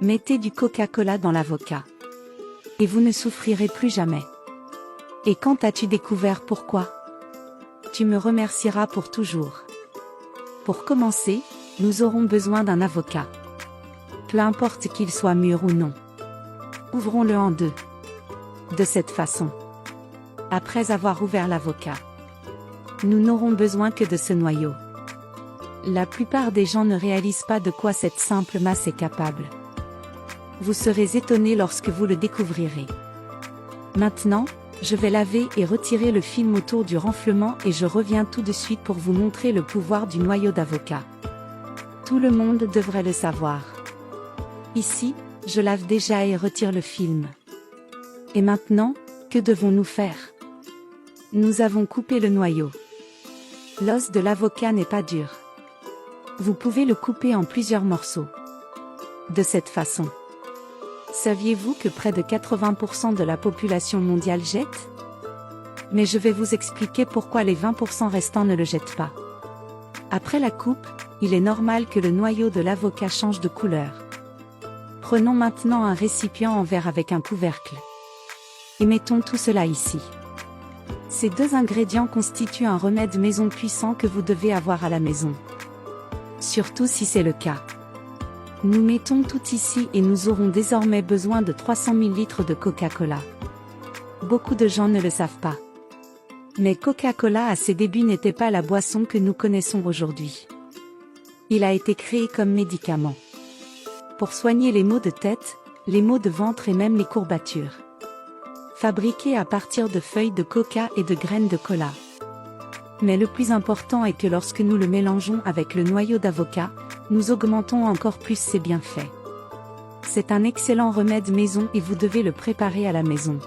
Mettez du Coca-Cola dans l'avocat. Et vous ne souffrirez plus jamais. Et quand as-tu découvert pourquoi? Tu me remercieras pour toujours. Pour commencer, nous aurons besoin d'un avocat. Peu importe qu'il soit mûr ou non. Ouvrons-le en deux. De cette façon. Après avoir ouvert l'avocat, nous n'aurons besoin que de ce noyau. La plupart des gens ne réalisent pas de quoi cette simple masse est capable. Vous serez étonné lorsque vous le découvrirez. Maintenant, je vais laver et retirer le film autour du renflement et je reviens tout de suite pour vous montrer le pouvoir du noyau d'avocat. Tout le monde devrait le savoir. Ici, je lave déjà et retire le film. Et maintenant, que devons-nous faire? Nous avons coupé le noyau. L'os de l'avocat n'est pas dur. Vous pouvez le couper en plusieurs morceaux. De cette façon. Saviez-vous que près de 80% de la population mondiale jette? Mais je vais vous expliquer pourquoi les 20% restants ne le jettent pas. Après la coupe, il est normal que le noyau de l'avocat change de couleur. Prenons maintenant un récipient en verre avec un couvercle. Et mettons tout cela ici. Ces deux ingrédients constituent un remède maison puissant que vous devez avoir à la maison. Surtout si c'est le cas. Nous mettons tout ici et nous aurons désormais besoin de 300 ml de Coca-Cola. Beaucoup de gens ne le savent pas. Mais Coca-Cola à ses débuts n'était pas la boisson que nous connaissons aujourd'hui. Il a été créé comme médicament. Pour soigner les maux de tête, les maux de ventre et même les courbatures. Fabriqué à partir de feuilles de coca et de graines de cola. Mais le plus important est que lorsque nous le mélangeons avec le noyau d'avocat, nous augmentons encore plus ses bienfaits. C'est un excellent remède maison et vous devez le préparer à la maison.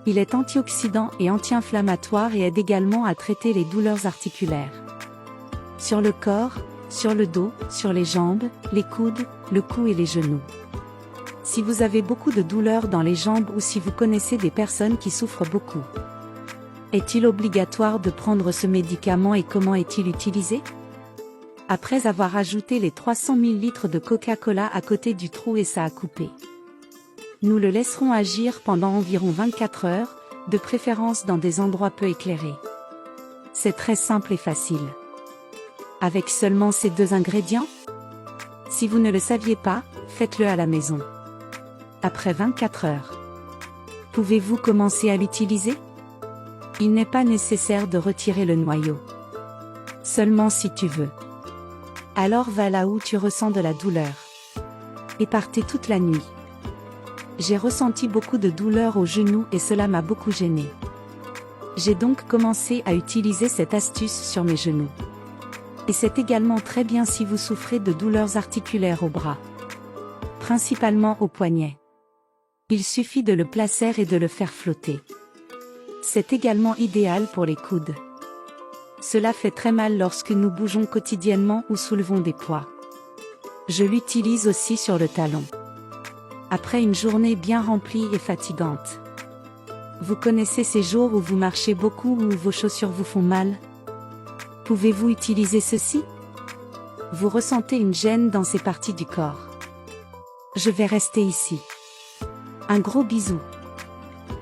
Il est antioxydant et anti-inflammatoire et aide également à traiter les douleurs articulaires. Sur le corps, sur le dos, sur les jambes, les coudes, le cou et les genoux. Si vous avez beaucoup de douleurs dans les jambes ou si vous connaissez des personnes qui souffrent beaucoup. Est-il obligatoire de prendre ce médicament et comment est-il utilisé? Après avoir ajouté les 300 ml de Coca-Cola à côté du trou et ça a coupé. Nous le laisserons agir pendant environ 24 heures, de préférence dans des endroits peu éclairés. C'est très simple et facile. Avec seulement ces deux ingrédients? Si vous ne le saviez pas, faites-le à la maison. Après 24 heures. Pouvez-vous commencer à l'utiliser? Il n'est pas nécessaire de retirer le noyau. Seulement si tu veux. Alors va là où tu ressens de la douleur. Et partez toute la nuit. J'ai ressenti beaucoup de douleur aux genoux et cela m'a beaucoup gêné. J'ai donc commencé à utiliser cette astuce sur mes genoux. Et c'est également très bien si vous souffrez de douleurs articulaires au bras. Principalement au poignet. Il suffit de le placer et de le faire flotter. C'est également idéal pour les coudes. Cela fait très mal lorsque nous bougeons quotidiennement ou soulevons des poids. Je l'utilise aussi sur le talon. Après une journée bien remplie et fatigante. Vous connaissez ces jours où vous marchez beaucoup ou où vos chaussures vous font mal? Pouvez-vous utiliser ceci? Vous ressentez une gêne dans ces parties du corps. Je vais rester ici. Un gros bisou.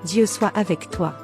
Dieu soit avec toi.